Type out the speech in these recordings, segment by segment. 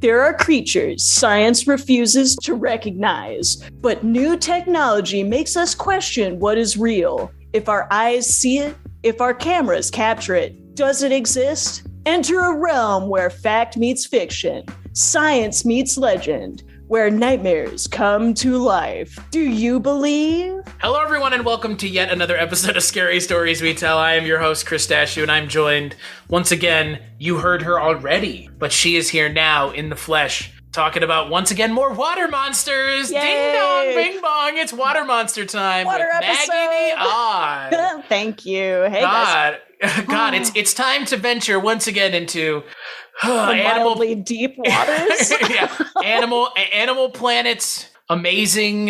There are creatures science refuses to recognize, but new technology makes us question what is real. If our eyes see it, if our cameras capture it, does it exist? Enter a realm where fact meets fiction, science meets legend, where nightmares come to life. Do you believe? Hello, everyone, and welcome to yet another episode of Scary Stories We Tell. I am your host, Chris Dashu, and I'm joined, once again, you heard her already, but she is here now in the flesh, talking about, once again, more water monsters. Yay! Ding dong, bing bong, it's water monster time Water with episode. Maggie the Odd. Thank you. Hey, guys. God, it's time to venture once again into Mildly deep waters. yeah, Animal Planet's amazing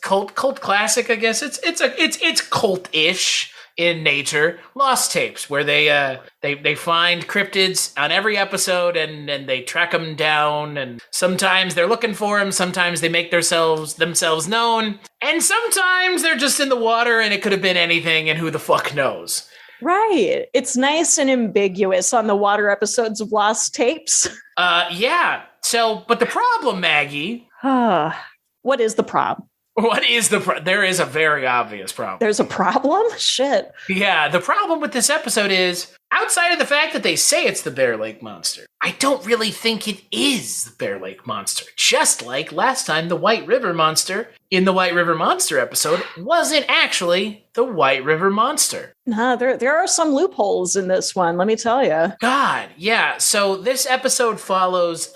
cult classic. I guess it's cult-ish in nature. Lost Tapes, where they find cryptids on every episode and they track them down, and sometimes they're looking for them, sometimes they make themselves known, and sometimes they're just in the water and it could have been anything, and who the fuck knows. Right. It's nice and ambiguous on the water episodes of Lost Tapes. Yeah. So, but the problem, Maggie. What is the problem? What is the There is a very obvious problem. There's a problem? Shit. Yeah, the problem with this episode is, outside of the fact that they say it's the Bear Lake Monster, I don't really think it is the Bear Lake Monster. Just like last time, the White River Monster in the White River Monster episode wasn't actually the White River Monster. Nah, there are some loopholes in this one, let me tell you. God, yeah. So this episode follows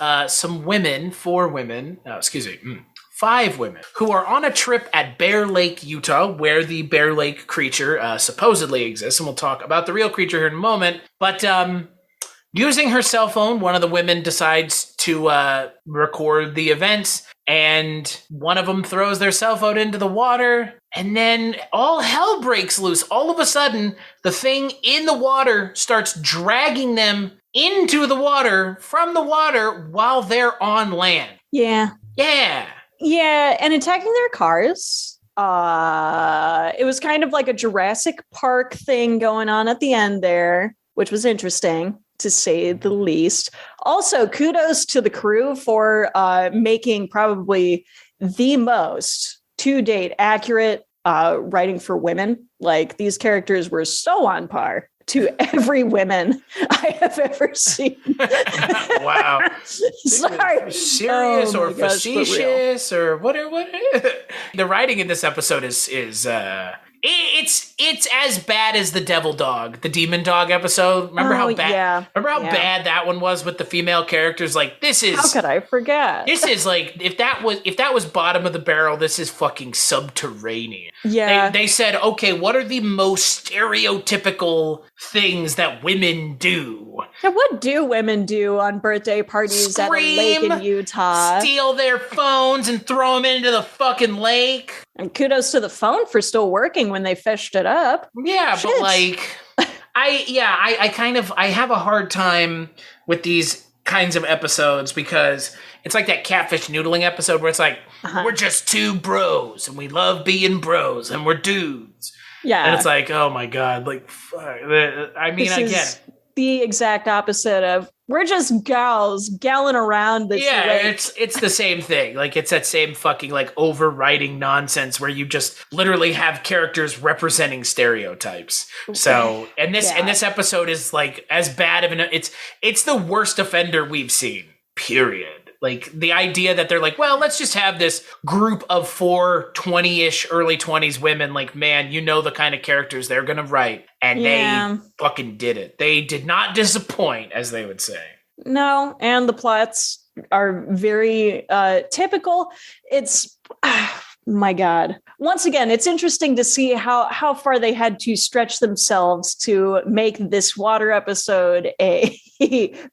five women who are on a trip at Bear Lake, Utah, where the Bear Lake creature supposedly exists, and we'll talk about the real creature here in a moment. But using her cell phone, one of the women decides to record the events, and one of them throws their cell phone into the water, and then all hell breaks loose. All of a sudden, the thing in the water starts dragging them into the water from the water while they're on land. Yeah. Yeah, and attacking their cars. It was kind of like a Jurassic Park thing going on at the end there, which was interesting, to say the least. Also, kudos to the crew for making probably the most to-date accurate writing for women. Like, these characters were so on par to every woman I have ever seen. Wow. Sorry. Serious or facetious or what? The writing in this episode is it's as bad as the Devil Dog, the Demon Dog episode. Remember how bad that one was with the female characters? Like, this is, how could I forget? This is like, if that was bottom of the barrel, this is fucking subterranean. Yeah. They said, okay, what are the most stereotypical things that women do? And what do women do on birthday parties at a lake in Utah? Steal their phones and throw them into the fucking lake. And kudos to the phone for still working when they fished it up. Yeah, Shit. but like, I have a hard time with these kinds of episodes because it's like that catfish noodling episode where it's like, we're just two bros and we love being bros and we're dudes. Yeah. And it's like, oh my God, like, fuck. I mean, I get it. The exact opposite of, we're just gals galling around this lake. It's the same thing. Like, it's that same fucking like overwriting nonsense where you just literally have characters representing stereotypes. So, and this episode is like as bad of it's the worst offender we've seen. Period. Like, the idea that they're like, well, let's just have this group of 4 20-ish, early 20s women. Like, man, you know the kind of characters they're going to write. And they fucking did it. They did not disappoint, as they would say. No, and the plots are very typical. It's, my God. Once again, it's interesting to see how far they had to stretch themselves to make this water episode a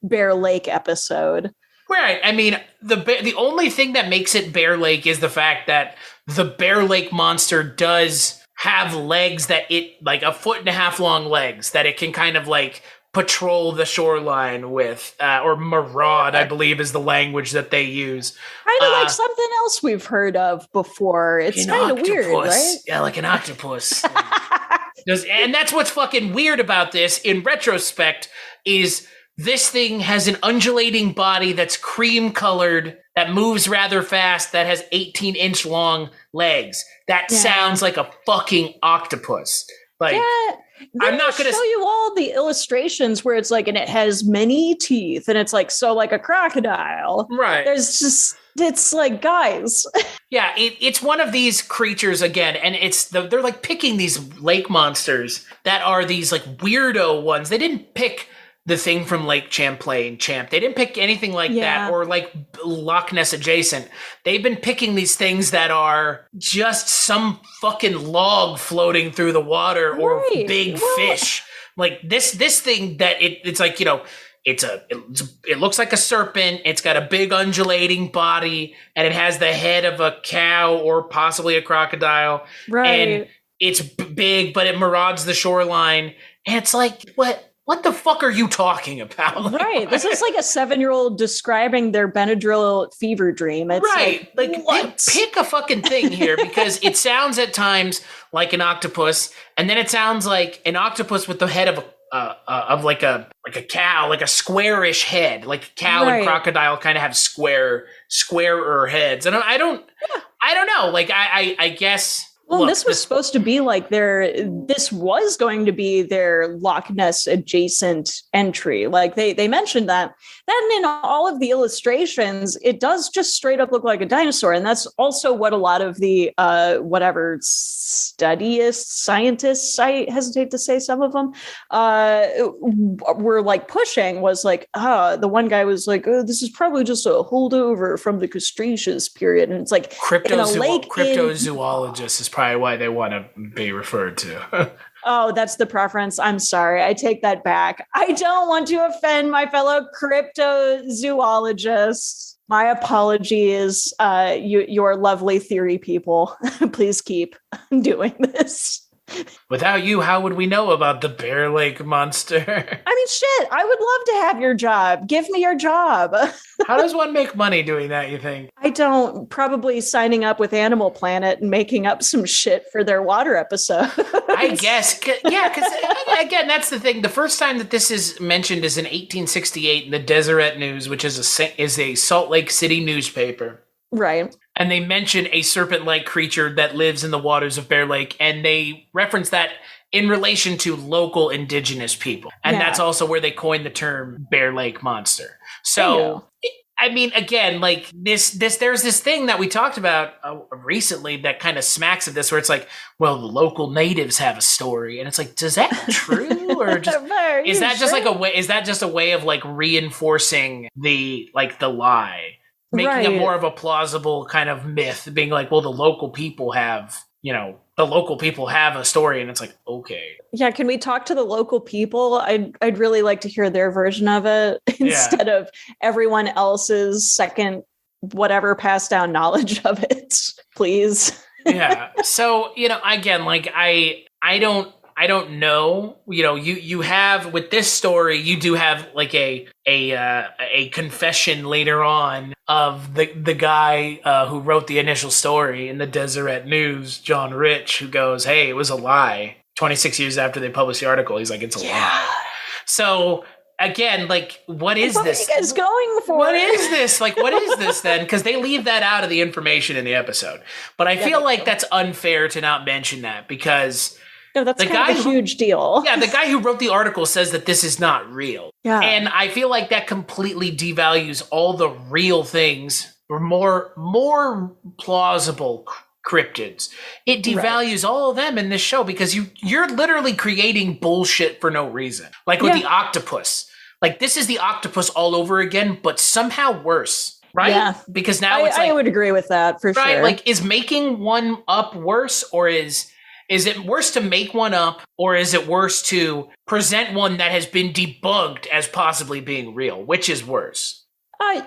Bear Lake episode. Right. I mean, the only thing that makes it Bear Lake is the fact that the Bear Lake monster does have legs that it, like 1.5 foot long legs that it can kind of like patrol the shoreline with, or maraud, I believe is the language that they use. Kind of like something else we've heard of before. It's kind of weird, right? Yeah, like an octopus. And that's what's fucking weird about this in retrospect is this thing has an undulating body that's cream colored, that moves rather fast, that has 18-inch long legs. That sounds like a fucking octopus. Like, I'm not going to show you all the illustrations where it's like, and it has many teeth, and it's like, so like a crocodile. Right. There's just, it's like, guys. Yeah, it's one of these creatures again, and they're like picking these lake monsters that are these like weirdo ones. They didn't pick the thing from Lake Champlain, They didn't pick anything like that, or like Loch Ness adjacent. They've been picking these things that are just some fucking log floating through the water, or big fish. Like this thing that it's like, you know, it looks like a serpent. It's got a big undulating body, and it has the head of a cow or possibly a crocodile. Right. And it's big, but it marauds the shoreline. And it's like, what the fuck are you talking about? Right. This is like a 7-year-old describing their Benadryl fever dream. It's right. Like pick a fucking thing here, because it sounds at times like an octopus, and then it sounds like an octopus with the head of like a cow, like a squarish head. Like cow and crocodile kind of have squarer heads. And I don't know. Like I guess. Well, this was supposed to be like this was going to be their Loch Ness adjacent entry. Like they mentioned that. Then in all of the illustrations, it does just straight up look like a dinosaur. And that's also what a lot of the scientists, I hesitate to say some of them, were like pushing, was like, the one guy was like, oh, this is probably just a holdover from the Cretaceous period. And it's like cryptozoologist is probably why they want to be referred to. Oh, that's the preference. I'm sorry. I take that back. I don't want to offend my fellow cryptozoologists. My apologies, your lovely theory people. Please keep doing this. Without you, how would we know about the Bear Lake monster? I mean, shit, I would love to have your job. Give me your job. How does one make money doing that, you think? I don't. Probably signing up with Animal Planet and making up some shit for their water episode. I guess. Yeah, because again, that's the thing. The first time that this is mentioned is in 1868 in the Deseret News, which is a Salt Lake City newspaper. Right. And they mention a serpent-like creature that lives in the waters of Bear Lake, and they reference that in relation to local indigenous people. And that's also where they coined the term Bear Lake monster. So, I mean, again, like there's this thing that we talked about recently that kind of smacks of this, where it's like, well, the local natives have a story, and it's like, does that true, or just is that just a way of like reinforcing the lie? Making it more of a plausible kind of myth, being like, well, the local people have a story, and it's like, okay. Yeah, can we talk to the local people? I'd really like to hear their version of it instead of everyone else's second whatever passed down knowledge of it, please. Yeah. So, again, like I don't know. You have with this story, you do have like a confession later on of the guy who wrote the initial story in the Deseret News, John Rich, who goes, "Hey, it was a lie." 26 years after they published the article, he's like, "It's a lie." So again, like, what is this? What are you guys going for? What is this? Like, what is this then? Because they leave that out of the information in the episode. But I feel like that's unfair to not mention that, because no, that's kind of a huge deal. Yeah, the guy who wrote the article says that this is not real. Yeah. And I feel like that completely devalues all the real things, or more plausible cryptids. It devalues all of them in this show, because you're literally creating bullshit for no reason. Like with the octopus. Like, this is the octopus all over again, but somehow worse. Right? Yeah. Because now it's like, I would agree with that for sure. Like, is making one up worse, or is it worse to make one up, or is it worse to present one that has been debunked as possibly being real? Which is worse?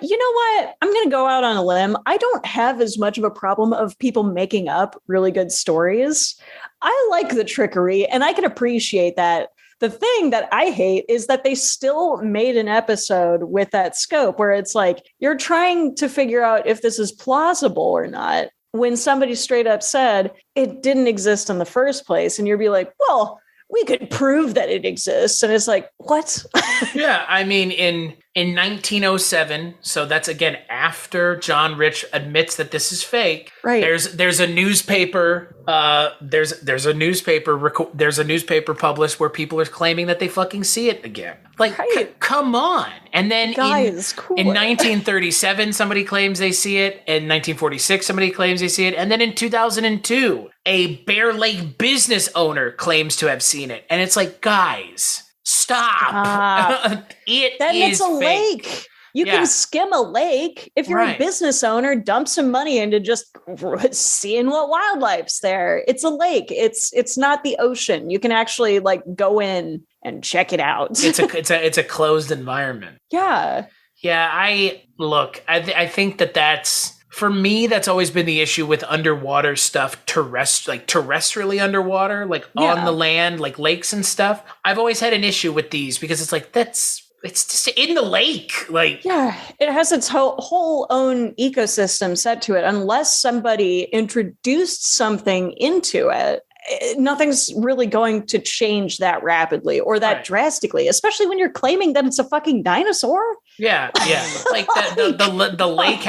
You know what? I'm going to go out on a limb. I don't have as much of a problem of people making up really good stories. I like the trickery, and I can appreciate that. The thing that I hate is that they still made an episode with that scope, where it's like, you're trying to figure out if this is plausible or not, when somebody straight up said it didn't exist in the first place. And you'd be like, well, we could prove that it exists. And it's like, what? Yeah, I mean, in 1907, so that's again after John Rich admits that this is fake. Right. There's a newspaper. There's a newspaper published where people are claiming that they fucking see it again. Like, come on. And then Guys, in 1937, somebody claims they see it. In 1946, somebody claims they see it. And then in 2002, a Bear Lake business owner claims to have seen it. And it's like, guys, stop. It's a fake. Lake. You can skim a lake. If you're a business owner, dump some money into just seeing what wildlife's there. It's a lake. It's not the ocean. You can actually like go in and check it out. it's a closed environment. Yeah. Yeah. I think that's, for me, that's always been the issue with underwater stuff, terrestrially underwater, like on the land, like lakes and stuff. I've always had an issue with these because it's like, it's just in the lake. Like, yeah, it has its whole own ecosystem set to it. Unless somebody introduced something into it, nothing's really going to change that rapidly or that drastically, especially when you're claiming that it's a fucking dinosaur. Yeah. Like the lake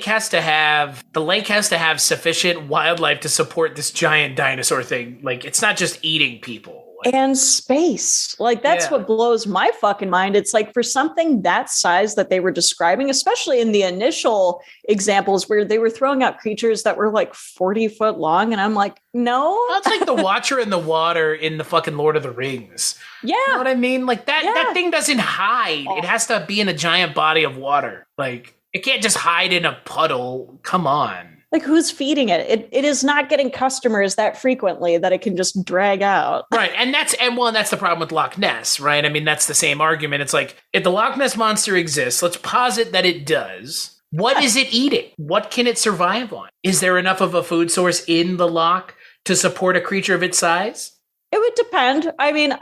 has to have sufficient wildlife to support this giant dinosaur thing. Like, it's not just eating people. And space. Like, that's what blows my fucking mind. It's like, for something that size that they were describing, especially in the initial examples where they were throwing out creatures that were like 40 foot long. And I'm like, no. That's like the Watcher in the water in the fucking Lord of the Rings. Yeah. You know what I mean? Like, that thing doesn't hide. It has to be in a giant body of water. Like, it can't just hide in a puddle. Come on. Like, who's feeding it? It is not getting customers that frequently that it can just drag out. Right. And that's the problem with Loch Ness, right? I mean, that's the same argument. It's like, if the Loch Ness monster exists, let's posit that it does. What is it eating? What can it survive on? Is there enough of a food source in the loch to support a creature of its size? It would depend. I mean,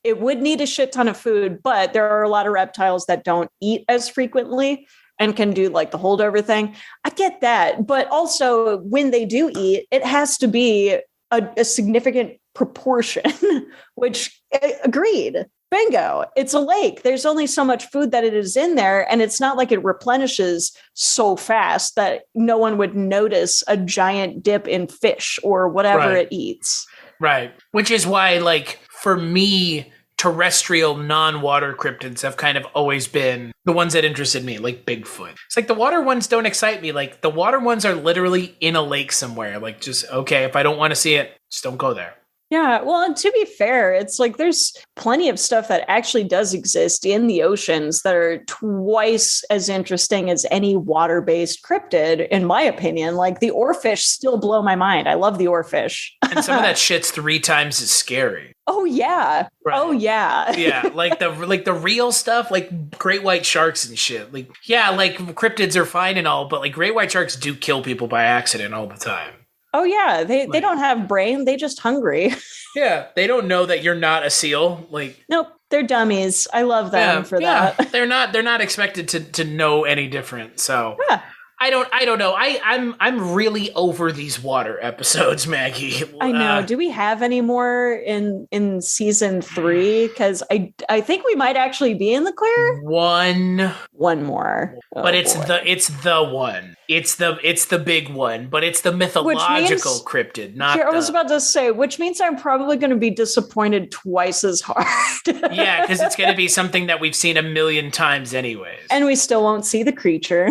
it would need a shit ton of food, but there are a lot of reptiles that don't eat as frequently and can do like the holdover thing. I get that. But also, when they do eat, it has to be a significant proportion, which agreed. Bingo. It's a lake. There's only so much food that it is in there. And it's not like it replenishes so fast that no one would notice a giant dip in fish or whatever it eats. Right. Which is why, like, for me, terrestrial non-water cryptids have kind of always been the ones that interested me, like Bigfoot. It's like the water ones don't excite me. Like, the water ones are literally in a lake somewhere. Like, just, okay, if I don't want to see it, just don't go there. Yeah, well, and to be fair, it's like there's plenty of stuff that actually does exist in the oceans that are twice as interesting as any water-based cryptid, in my opinion. Like, the oarfish still blow my mind. I love the oarfish. And some of that shit's 3 times as scary. Oh, yeah. Right. Oh, yeah. Yeah, like the real stuff, like great white sharks and shit. Like, yeah, like cryptids are fine and all, but like great white sharks do kill people by accident all the time. Oh, yeah. They don't have brain. They just hungry. Yeah. They don't know that you're not a seal. Like, nope. They're dummies. I love them for that. They're not expected to know any different. So I don't know. I'm really over these water episodes, Maggie. I know. Do we have any more in season 3? Because I think we might actually be in the clear. One more. But it's the one. It's the big one, but it's the mythological cryptid, not I was about to say, which means I'm probably going to be disappointed twice as hard. Yeah, because it's going to be something that we've seen a million times anyways. And we still won't see the creature.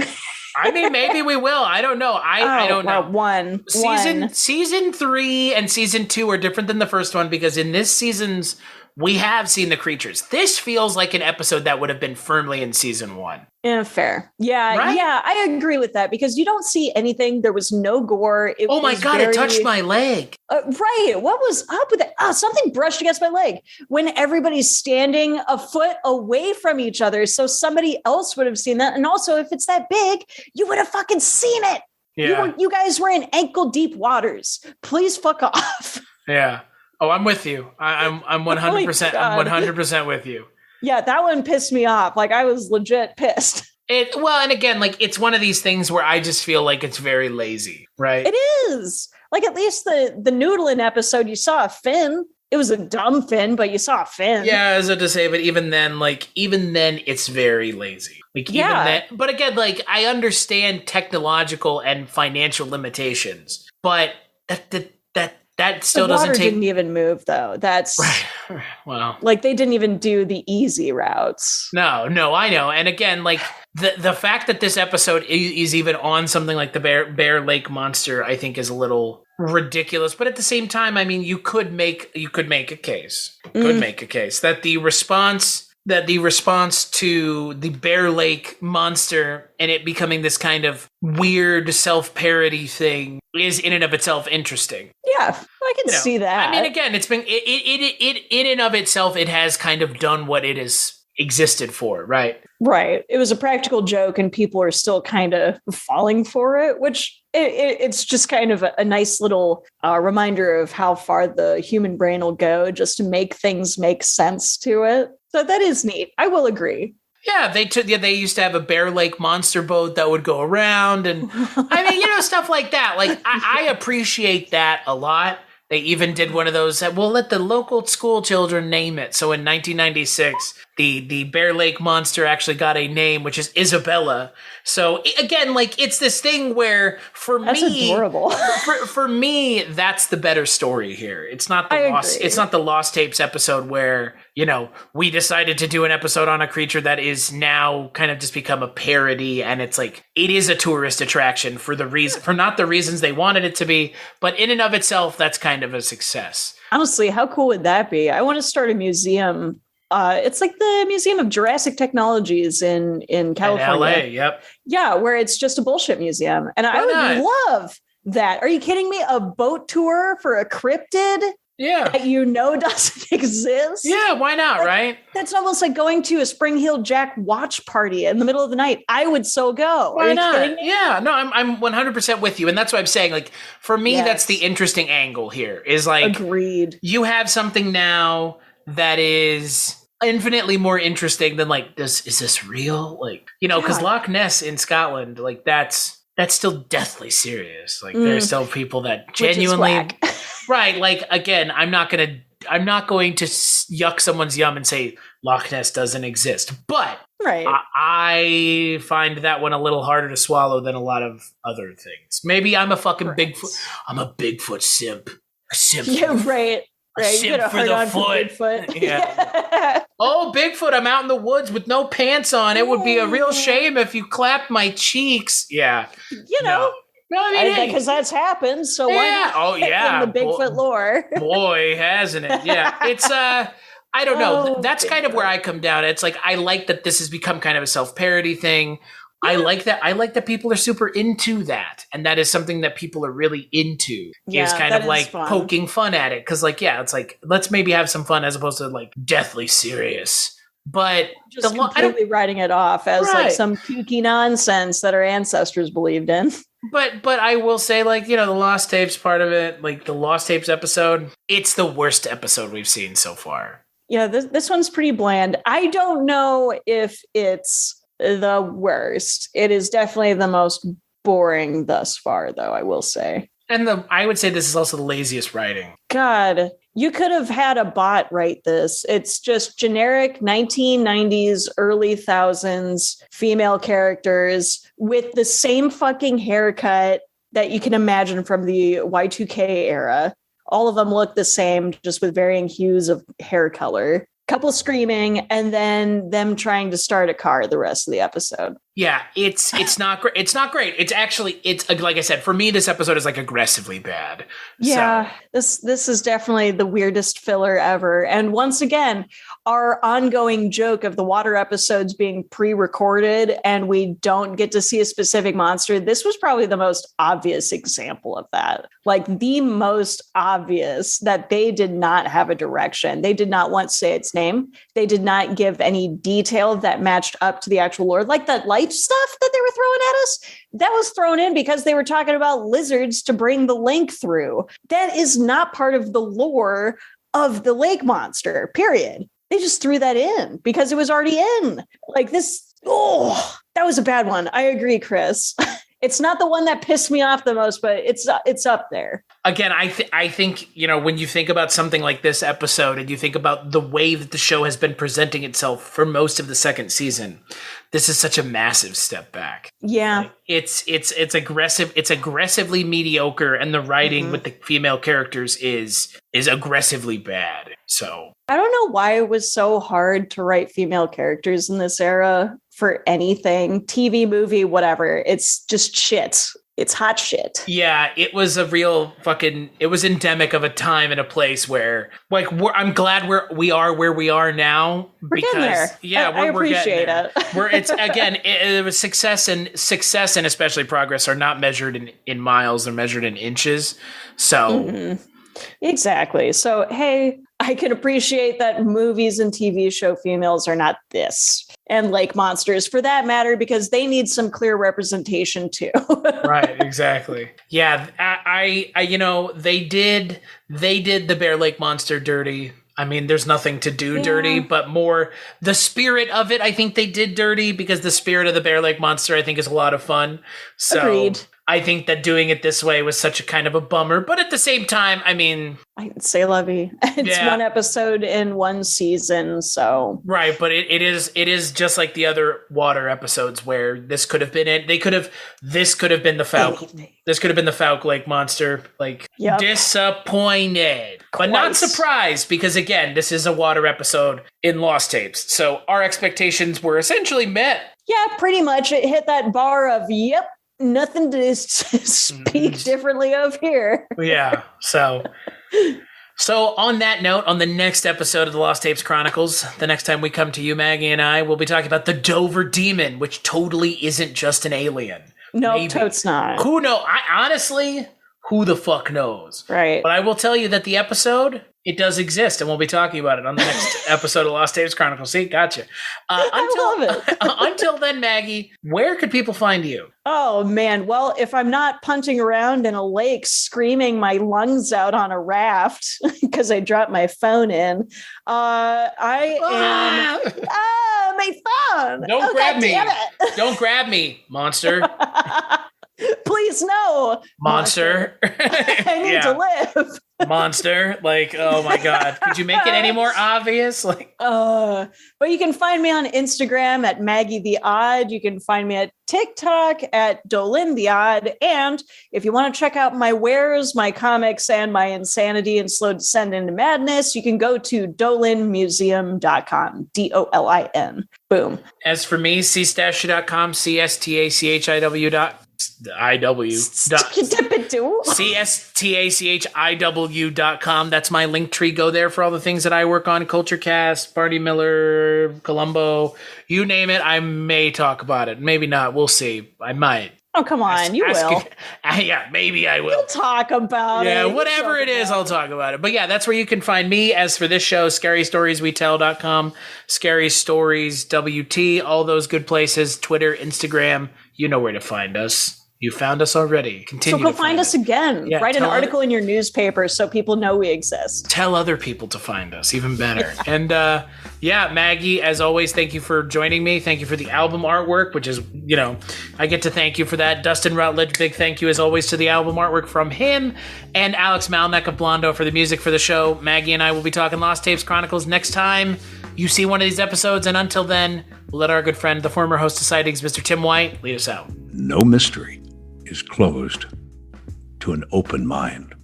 I mean, maybe we will. I don't know. I don't know. Season 3 and season 2 are different than the first one because in this season's we have seen the creatures. This feels like an episode that would have been firmly in season 1. Yeah, fair. Yeah, right? Yeah, I agree with that because you don't see anything. There was no gore. Oh my God, it touched my leg. Right. What was up with it? Oh, something brushed against my leg when everybody's standing a foot away from each other. So somebody else would have seen that. And also, if it's that big, you would have fucking seen it. Yeah. You guys were in ankle deep waters. Please fuck off. Yeah. Oh, I'm with you. I'm 100%. I'm 100% with you. Yeah, that one pissed me off. Like, I was legit pissed. And again, like, it's one of these things where I just feel like it's very lazy, right? It is. Like, at least the noodling episode, you saw a fin. It was a dumb fin, but you saw a fin. Yeah, as to say, but even then, it's very lazy. Like, even then, but again, like, I understand technological and financial limitations, but that still doesn't take. Didn't even move, though. That's right. Well, like, they didn't even do the easy routes. No, I know. And again, like, the fact that this episode is even on something like the Bear Lake Monster, I think, is a little ridiculous. But at the same time, I mean, you could make a case. That the response to the Bear Lake Monster and it becoming this kind of weird self-parody thing is in and of itself interesting. Yeah, I can see that. I mean, again, it's been it in and of itself, it has kind of done what it has existed for, right? Right. It was a practical joke and people are still kind of falling for it, which it's just kind of a nice little reminder of how far the human brain will go just to make things make sense to it. So that is neat. I will agree. Yeah, they used to have a Bear Lake monster boat that would go around, and I mean, stuff like that. Like, I appreciate that a lot. They even did one of those that we'll let the local school children name it. So in 1996, the Bear Lake Monster actually got a name, which is Isabella. So again, like, it's this thing where that's adorable. for me, that's the better story here. It's not the Lost Tapes episode where, we decided to do an episode on a creature that is now kind of just become a parody, and it's like, it is a tourist attraction for not the reasons they wanted it to be, but in and of itself, that's kind of a success. Honestly, how cool would that be? I want to start a museum. It's like the Museum of Jurassic Technologies in California. In LA, yep. Yeah, where it's just a bullshit museum. And I would love that. Are you kidding me? A boat tour for a cryptid? Yeah. That doesn't exist? Yeah, why not, right? That's almost like going to a Spring Heel Jack watch party in the middle of the night. I would so go. Why not? Yeah, no, I'm 100% with you. And that's what I'm saying. Like, for me, that's the interesting angle here is like, agreed. You have something now that is infinitely more interesting than like, is this real? Like, because Loch Ness in Scotland, like, that's still deathly serious. Like, there's still people that genuinely, right? Like, again, I'm not going to yuck someone's yum and say Loch Ness doesn't exist, but right. I find that one a little harder to swallow than a lot of other things. Maybe I'm a fucking Bigfoot. I'm a Bigfoot simp. A simp. Yeah, right. Right, you for the foot. Bigfoot. Yeah. Oh, Bigfoot, I'm out in the woods with no pants on. It would be a real shame if you clapped my cheeks. Yeah. No, I mean, because that's happened. So why not? Oh, yeah. In the Bigfoot lore. Boy, hasn't it? Yeah. It's I don't know. That's kind of where I come down. It's like, I like that this has become kind of a self-parody thing. Yeah. I like that people are super into that. And that is something that people are really into. Yeah, is kind of like fun. Poking fun at it. Because, like, it's like, let's maybe have some fun as opposed to like deathly serious. But just completely writing it off as like some kooky nonsense that our ancestors believed in. But I will say, like, the Lost Tapes part of it, like the Lost Tapes episode, it's the worst episode we've seen so far. Yeah, this one's pretty bland. I don't know if it's the worst. It is definitely the most boring thus far, though, I will say. And I would say this is also the laziest writing. God, you could have had a bot write this. It's just generic 1990s, early thousands female characters with the same fucking haircut that you can imagine from the Y2K era. All of them look the same, just with varying hues of hair color. Couple screaming, and then them trying to start a car the rest of the episode. Yeah, it's not great. It's not great. It's like I said, for me, this episode is like aggressively bad. Yeah, so. This is definitely the weirdest filler ever. And once again, our ongoing joke of the water episodes being pre-recorded and we don't get to see a specific monster. This was probably the most obvious example of that. Like the most obvious that they did not have a direction. They did not want to say its name. They did not give any detail that matched up to the actual lore. Like that light stuff that they were throwing at us, that was thrown in because they were talking about lizards to bring the link through. That is not part of the lore of the lake monster, period. They just threw that in because it was already in. Like this Oh, that was a bad one. I agree, Chris. It's not the one that pissed me off the most, but it's up there. Again, I think, when you think about something like this episode and you think about the way that the show has been presenting itself for most of the second season, this is such a massive step back. Yeah. Like, it's aggressive. It's aggressively mediocre, and the writing with the female characters is aggressively bad. So I don't know why it was so hard to write female characters in this era for anything, TV, movie, whatever. It's just shit. It's hot shit. Yeah, it was a real it was endemic of a time and a place where, like, I'm glad we are where we are now. We're getting there. Yeah, I appreciate it. It's again, it was success and especially progress are not measured in miles; they're measured in inches. So, exactly. So, hey, I can appreciate that movies and TV show females are not this, and lake monsters for that matter, because they need some clear representation too. Right, exactly. Yeah, I they did the Bear Lake monster dirty. I mean, there's nothing to do dirty, but more the spirit of it. I think they did dirty because the spirit of the Bear Lake monster, I think, is a lot of fun. So agreed. I think that doing it this way was such a kind of a bummer, but at the same time, I mean, say lovey. It's one episode in one season, so right. But it is just like the other water episodes where this could have been it. This could have been the Falk. This could have been the Falk Lake monster. Like disappointed, but not surprised because again, this is a water episode in Lost Tapes, so our expectations were essentially met. Yeah, pretty much. It hit that bar of nothing to speak differently of here. Yeah. So on that note, on the next episode of the Lost Tapes Chronicles, the next time we come to you, Maggie and I, we'll be talking about the Dover Demon, which totally isn't just an alien. No, totes not. Who knows? Honestly, who the fuck knows? Right. But I will tell you that the episode, it does exist, and we'll be talking about it on the next episode of Lost Tapes Chronicles. See, gotcha. I love it. Until then, Maggie, where could people find you? Oh, man. Well, if I'm not punting around in a lake screaming my lungs out on a raft because I dropped my phone in, I am... my phone! Don't grab me! Don't grab me, monster! Please, no! Monster. I need to live. Monster. Like, oh my God. Could you make it any more obvious? Like, but you can find me on Instagram at Maggie the Odd. You can find me at TikTok at Dolin the Odd. And if you want to check out my wares, my comics, and my insanity and slow descent into madness, you can go to dolinmuseum.com. DOLIN. Boom. As for me, cstash.com, cstachiw.com. That's my link tree. Go there for all the things that I work on. CultureCast, Barney Miller, Columbo, you name it. I may talk about it. Maybe not. We'll see. I might. Oh, come on. You will. Yeah, maybe I will. You'll talk about it. Yeah, whatever it is, I'll talk about it. But yeah, that's where you can find me. As for this show, scarystorieswetell.com, Scary Stories WT, all those good places, Twitter, Instagram, you know where to find us. You found us already. Continue. So go find us again. Yeah, write an article in your newspaper so people know we exist. Tell other people to find us. Even better. And Maggie, as always, thank you for joining me. Thank you for the album artwork, which is, I get to thank you for that. Dustin Rutledge, big thank you as always to the album artwork from him. And Alex Malneck of Blondo for the music for the show. Maggie and I will be talking Lost Tapes Chronicles next time you see one of these episodes. And until then, we'll let our good friend, the former host of Sightings, Mr. Tim White, lead us out. No mystery is closed to an open mind.